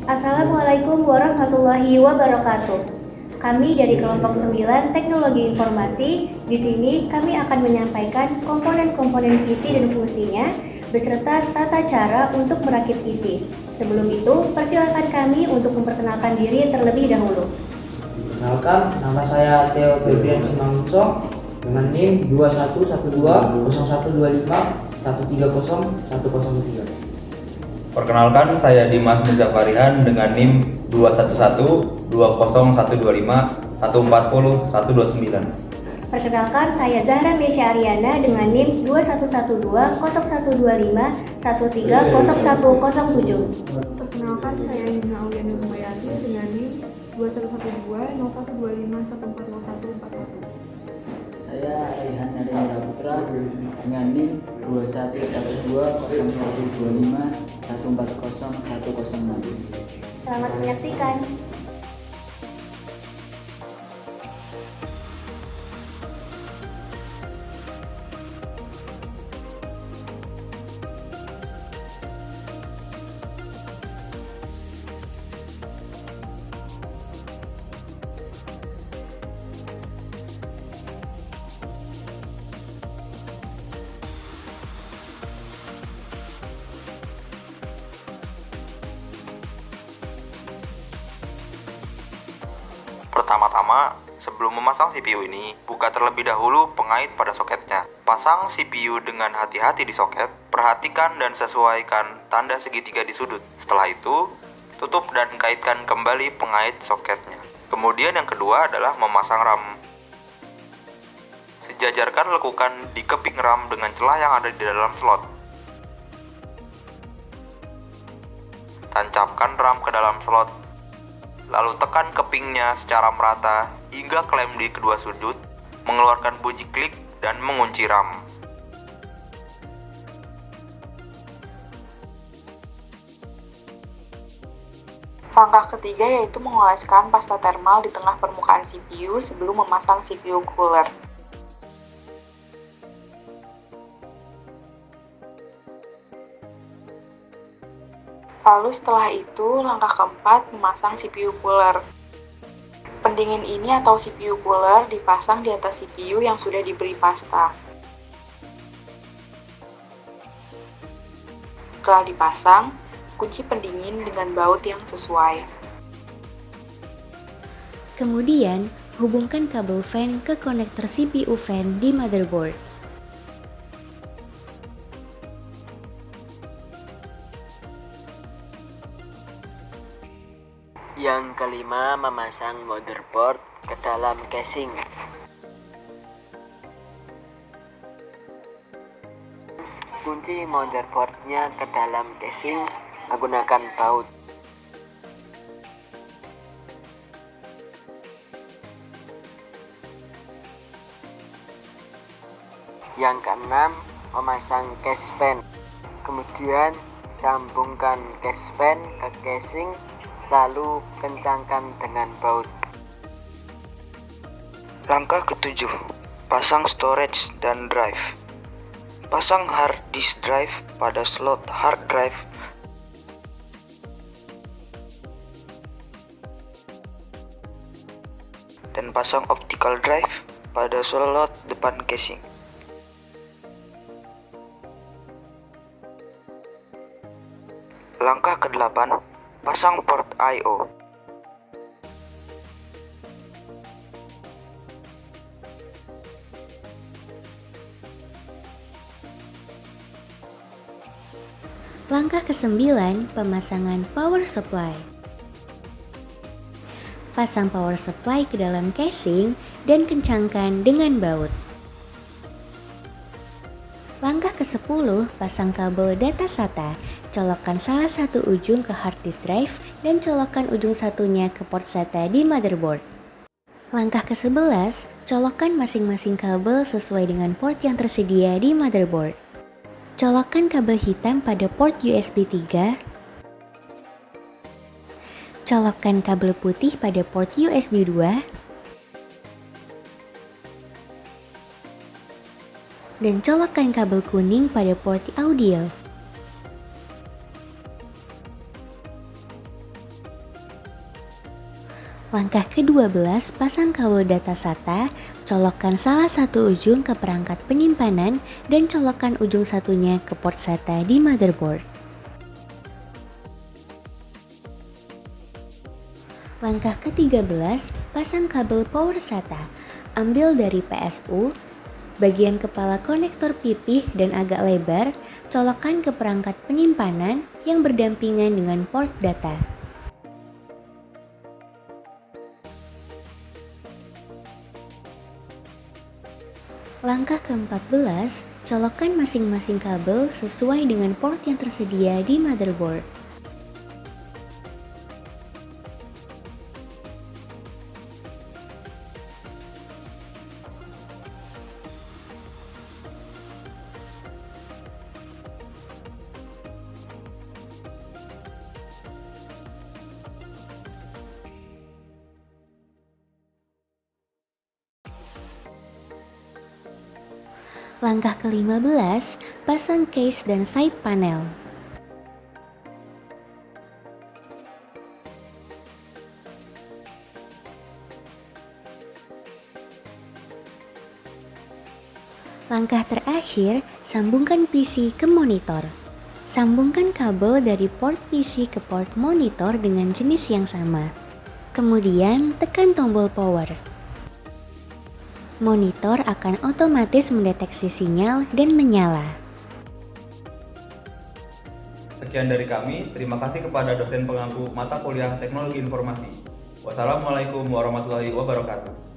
Assalamualaikum warahmatullahi wabarakatuh. Kami dari kelompok 9 Teknologi Informasi. Di sini kami akan menyampaikan komponen-komponen PC dan fungsinya beserta tata cara untuk merakit PC. Sebelum itu, persilakan kami untuk memperkenalkan diri terlebih dahulu. Perkenalkan, nama saya Theo Febrian Simangso dengan NIM 21120125130103. Perkenalkan, saya Dimas Mirza Farihan dengan NIM 211200140140129. Perkenalkan, saya Zahra Mesya Ariana dengan NIM 21120121130107. Perkenalkan, saya Nina Auliani Rumayati dengan NIM 21120125140141. Saya Raihan Narendra Putra dengan NIM 21110125140106. Selamat menyaksikan. Pertama-tama, sebelum memasang CPU ini, buka terlebih dahulu pengait pada soketnya. Pasang CPU dengan hati-hati di soket, perhatikan dan sesuaikan tanda segitiga di sudut. Setelah itu, tutup dan kaitkan kembali pengait soketnya. Kemudian yang kedua adalah memasang RAM. Sejajarkan lekukan di keping RAM dengan celah yang ada di dalam slot. Tancapkan RAM ke dalam slot. Lalu tekan kepingnya secara merata hingga klem di kedua sudut, mengeluarkan bunyi klik dan mengunci RAM. Langkah ketiga yaitu mengoleskan pasta thermal di tengah permukaan CPU sebelum memasang CPU cooler. Lalu setelah itu, langkah keempat memasang CPU cooler. Pendingin ini atau CPU cooler dipasang di atas CPU yang sudah diberi pasta. Setelah dipasang, kunci pendingin dengan baut yang sesuai. Kemudian, hubungkan kabel fan ke konektor CPU fan di motherboard. Yang kelima, memasang motherboard ke dalam casing. Kunci motherboardnya ke dalam casing menggunakan baut. Yang keenam, memasang case fan. Kemudian sambungkan case fan ke casing, lalu kencangkan dengan baut. Langkah ketujuh, pasang storage dan drive. Pasang hard disk drive pada slot hard drive. Dan pasang optical drive pada slot depan casing. Langkah ke-8, pasang port I/O. Langkah ke-9, pemasangan power supply. Pasang power supply ke dalam casing dan kencangkan dengan baut. Langkah ke-10, pasang kabel data SATA. Colokkan salah satu ujung ke hard disk drive dan colokkan ujung satunya ke port SATA di motherboard. Langkah ke-11, colokkan masing-masing kabel sesuai dengan port yang tersedia di motherboard. Colokkan kabel hitam pada port USB 3. Colokkan kabel putih pada port USB 2. Dan colokkan kabel kuning pada port audio. Langkah ke-12, pasang kabel data SATA, colokkan salah satu ujung ke perangkat penyimpanan dan colokkan ujung satunya ke port SATA di motherboard. Langkah ke-13, pasang kabel power SATA. Ambil dari PSU, bagian kepala konektor pipih dan agak lebar, colokkan ke perangkat penyimpanan yang berdampingan dengan port data. Langkah ke-14, colokkan masing-masing kabel sesuai dengan port yang tersedia di motherboard. Langkah ke-15, pasang case dan side panel. Langkah terakhir, sambungkan PC ke monitor. Sambungkan kabel dari port PC ke port monitor dengan jenis yang sama. Kemudian, tekan tombol power. Monitor akan otomatis mendeteksi sinyal dan menyala. Sekian dari kami, terima kasih kepada dosen pengampu mata kuliah Teknologi Informasi. Wassalamualaikum warahmatullahi wabarakatuh.